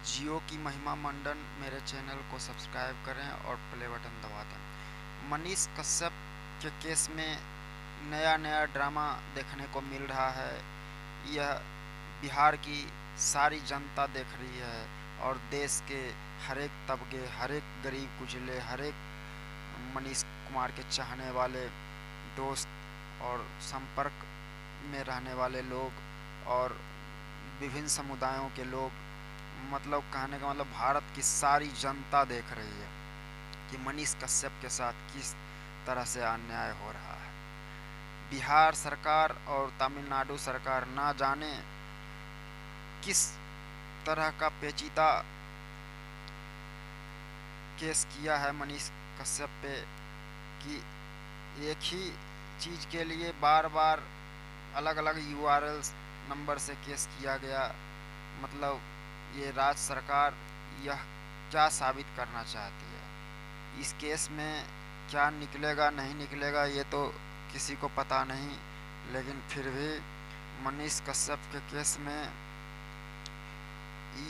जियो की महिमा मंडन मेरे चैनल को सब्सक्राइब करें और प्ले बटन दबा दें। मनीष कश्यप के केस में नया नया ड्रामा देखने को मिल रहा है। यह बिहार की सारी जनता देख रही है और देश के हर एक तबके, हर एक गरीब कुचले, हर एक मनीष कुमार के चाहने वाले दोस्त और संपर्क में रहने वाले लोग और विभिन्न समुदायों के लोग, मतलब कहने का मतलब भारत की सारी जनता देख रही है कि मनीष कश्यप के साथ किस तरह से अन्याय हो रहा है। बिहार सरकार और तमिलनाडु सरकार ना जाने किस तरह का पेचीदा केस किया है मनीष कश्यप पे कि एक ही चीज़ के लिए बार बार अलग अलग यूआरएल नंबर से केस किया गया। मतलब ये राज्य सरकार यह क्या साबित करना चाहती है, इस केस में क्या निकलेगा नहीं निकलेगा ये तो किसी को पता नहीं, लेकिन फिर भी मनीष कश्यप के केस में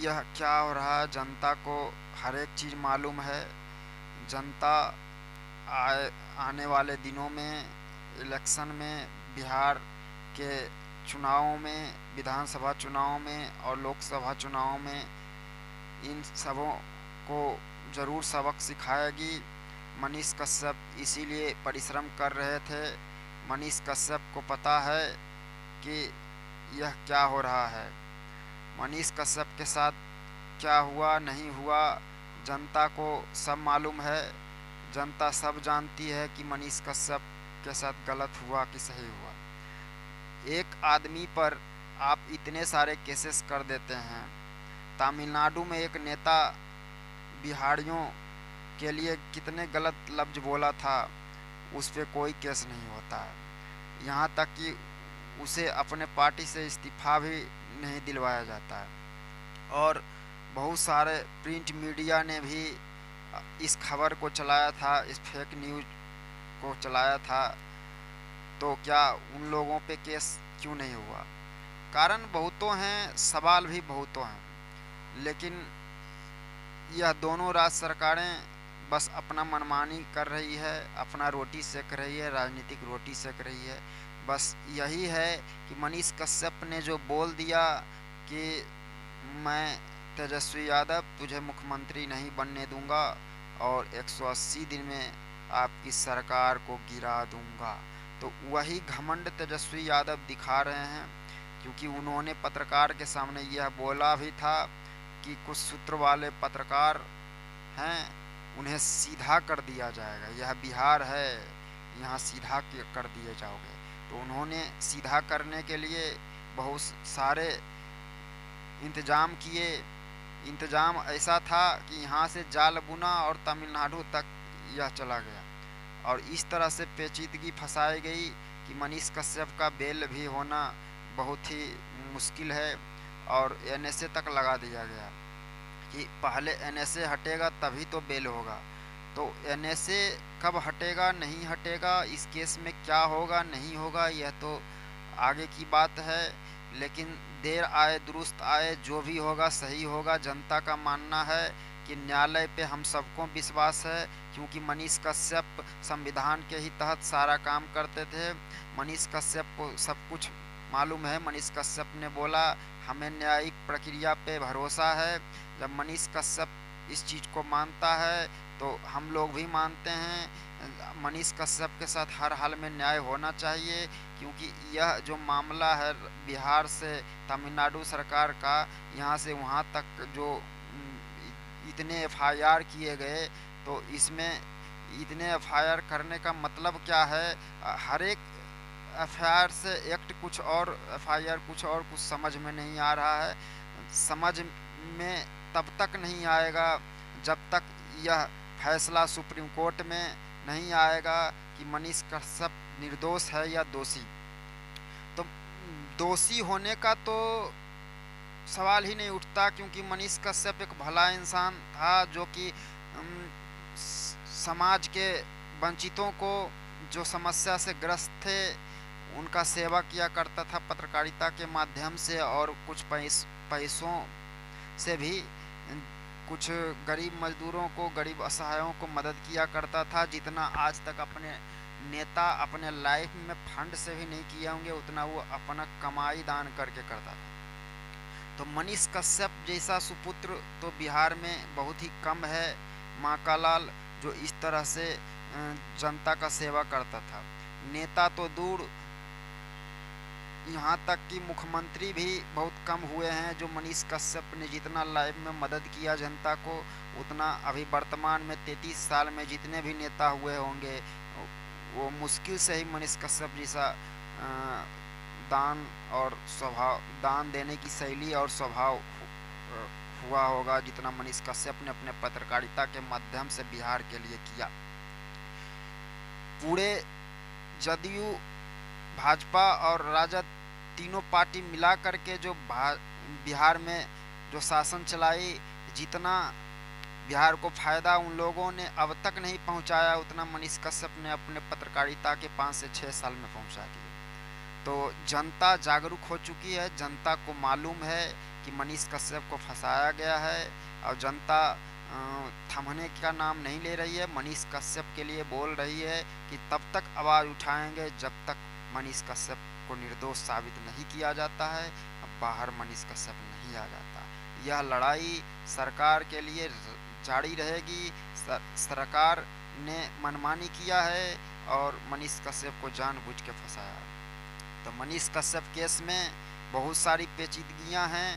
यह क्या हो रहा है जनता को हर एक चीज़ मालूम है। जनता आने वाले दिनों में इलेक्शन में, बिहार के चुनावों में, विधानसभा चुनाव में और लोकसभा चुनाव में इन सबों को ज़रूर सबक सिखाएगी। मनीष कश्यप इसीलिए परिश्रम कर रहे थे। मनीष कश्यप को पता है कि यह क्या हो रहा है, मनीष कश्यप के साथ क्या हुआ नहीं हुआ जनता को सब मालूम है। जनता सब जानती है कि मनीष कश्यप के साथ गलत हुआ कि सही हुआ। एक आदमी पर आप इतने सारे केसेस कर देते हैं। तमिलनाडु में एक नेता बिहारियों के लिए कितने गलत लफ्ज बोला था, उस पर कोई केस नहीं होता है। यहाँ तक कि उसे अपने पार्टी से इस्तीफा भी नहीं दिलवाया जाता है। और बहुत सारे प्रिंट मीडिया ने भी इस खबर को चलाया था, इस फेक न्यूज़ को चलाया था। तो क्या उन लोगों पे केस क्यों नहीं हुआ? कारण बहुतों हैं, सवाल भी बहुतों हैं, लेकिन यह दोनों राज्य सरकारें बस अपना मनमानी कर रही है, अपना रोटी सेक रही है, राजनीतिक रोटी सेक रही है। बस यही है कि मनीष कश्यप ने जो बोल दिया कि मैं तेजस्वी यादव तुझे मुख्यमंत्री नहीं बनने दूंगा और 180 दिन में आपकी सरकार को गिरा दूंगा, तो वही घमंड तेजस्वी यादव दिखा रहे हैं। क्योंकि उन्होंने पत्रकार के सामने यह बोला भी था कि कुछ सूत्र वाले पत्रकार हैं, उन्हें सीधा कर दिया जाएगा, यह बिहार है, यहाँ सीधा कर दिए जाओगे। तो उन्होंने सीधा करने के लिए बहुत सारे इंतजाम किए। इंतजाम ऐसा था कि यहाँ से जाल बुना और तमिलनाडु तक यह चला गया और इस तरह से पेचीदगी फंसाई गई कि मनीष कश्यप का बेल भी होना बहुत ही मुश्किल है। और एनएसए तक लगा दिया गया कि पहले एनएसए हटेगा तभी तो बेल होगा। तो एनएसए कब हटेगा नहीं हटेगा, इस केस में क्या होगा नहीं होगा, यह तो आगे की बात है। लेकिन देर आए दुरुस्त आए, जो भी होगा सही होगा। जनता का मानना है कि न्यायालय पे हम सबको विश्वास है, क्योंकि मनीष कश्यप संविधान के ही तहत सारा काम करते थे। मनीष कश्यप को सब कुछ मालूम है। मनीष कश्यप ने बोला हमें न्यायिक प्रक्रिया पे भरोसा है। जब मनीष कश्यप इस चीज़ को मानता है तो हम लोग भी मानते हैं। मनीष कश्यप के साथ हर हाल में न्याय होना चाहिए, क्योंकि यह जो मामला है बिहार से तमिलनाडु सरकार का, यहाँ से वहाँ तक जो इतने एफआईआर किए गए, तो इसमें इतने एफआईआर करने का मतलब क्या है? हर एक एफआईआर से एक्ट कुछ और, एफआईआर कुछ और, कुछ समझ में नहीं आ रहा है। समझ में तब तक नहीं आएगा जब तक यह फैसला सुप्रीम कोर्ट में नहीं आएगा कि मनीष कश्यप निर्दोष है या दोषी। तो दोषी होने का तो सवाल ही नहीं उठता, क्योंकि मनीष कश्यप एक भला इंसान था जो कि समाज के वंचितों को, जो समस्या से ग्रस्त थे, उनका सेवा किया करता था पत्रकारिता के माध्यम से और कुछ पैसों से भी। कुछ गरीब मजदूरों को, गरीब असहायों को मदद किया करता था, जितना आज तक अपने नेता अपने लाइफ में फंड से भी नहीं किए होंगे, उतना वो अपना कमाई दान करके करता था। तो मनीष कश्यप जैसा सुपुत्र तो बिहार में बहुत ही कम है। माकालाल जो इस तरह से जनता का सेवा करता था, नेता तो दूर, यहाँ तक कि मुख्यमंत्री भी बहुत कम हुए हैं जो मनीष कश्यप ने जितना लाइफ में मदद किया जनता को, उतना अभी वर्तमान में 33 साल में जितने भी नेता हुए होंगे वो मुश्किल से ही मनीष कश्यप जैसा दान और स्वभाव, दान देने की शैली और स्वभाव हुआ होगा जितना मनीष कश्यप ने अपने पत्रकारिता के माध्यम से बिहार के लिए किया। पूरे जदयू, भाजपा और राजद तीनों पार्टी मिला करके जो बिहार में जो शासन चलाई, जितना बिहार को फायदा उन लोगों ने अब तक नहीं पहुंचाया, उतना मनीष कश्यप ने अपने पत्रकारिता के 5 से 6 साल में पहुंचा दिया। तो जनता जागरूक हो चुकी है, जनता को मालूम है कि मनीष कश्यप को फंसाया गया है, और जनता थमने का नाम नहीं ले रही है। मनीष कश्यप के लिए बोल रही है कि तब तक आवाज़ उठाएंगे जब तक मनीष कश्यप को निर्दोष साबित नहीं किया जाता है। अब बाहर मनीष कश्यप नहीं आ जाता। यह लड़ाई सरकार के लिए जारी रहेगी। सरकार ने मनमानी किया है और मनीष कश्यप को जानबूझ के फंसाया। तो मनीष कश्यप केस में बहुत सारी पेचीदगियां हैं,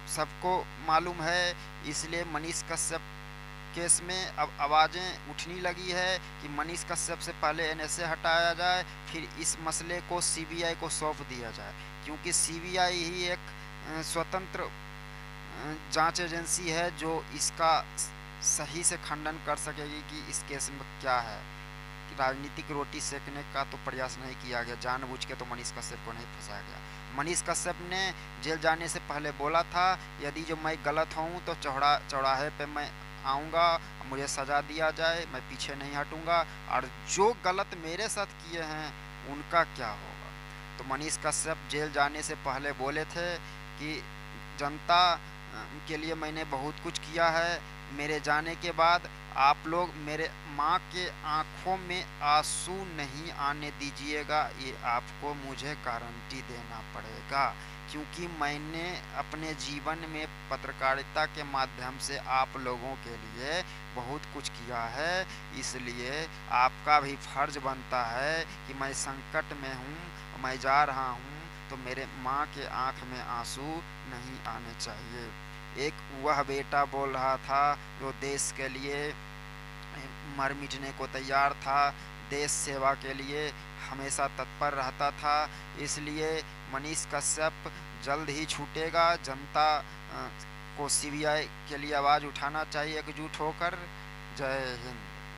सबको मालूम है, इसलिए मनीष कश्यप केस में अब आवाज़ें उठने लगी है कि मनीष कश्यप से पहले एनएसए हटाया जाए, फिर इस मसले को सीबीआई को सौंप दिया जाए, क्योंकि सीबीआई ही एक स्वतंत्र जांच एजेंसी है जो इसका सही से खंडन कर सकेगी कि इस केस में क्या है। कि राजनीतिक रोटी सेकने का तो प्रयास नहीं किया गया, जानबूझ के तो मनीष कश्यप को नहीं फंसाया गया। मनीष कश्यप ने जेल जाने से पहले बोला था, यदि जो मैं गलत हूँ तो चौराहे पे मैं आऊँगा, मुझे सज़ा दिया जाए, मैं पीछे नहीं हटूँगा, और जो गलत मेरे साथ किए हैं उनका क्या होगा। तो मनीष कश्यप जेल जाने से पहले बोले थे कि जनता के लिए मैंने बहुत कुछ किया है, मेरे जाने के बाद आप लोग मेरे माँ के आँखों में आंसू नहीं आने दीजिएगा, ये आपको मुझे गारंटी देना पड़ेगा, क्योंकि मैंने अपने जीवन में पत्रकारिता के माध्यम से आप लोगों के लिए बहुत कुछ किया है, इसलिए आपका भी फर्ज बनता है कि मैं संकट में हूँ, मैं जा रहा हूँ, तो मेरे माँ के आँख में आंसू नहीं आने चाहिए। एक वह बेटा बोल रहा था जो देश के लिए मर मिटने को तैयार था, देश सेवा के लिए हमेशा तत्पर रहता था, इसलिए मनीष कश्यप जल्द ही छूटेगा। जनता को सीबीआई के लिए आवाज़ उठाना चाहिए एकजुट होकर। जय हिंद।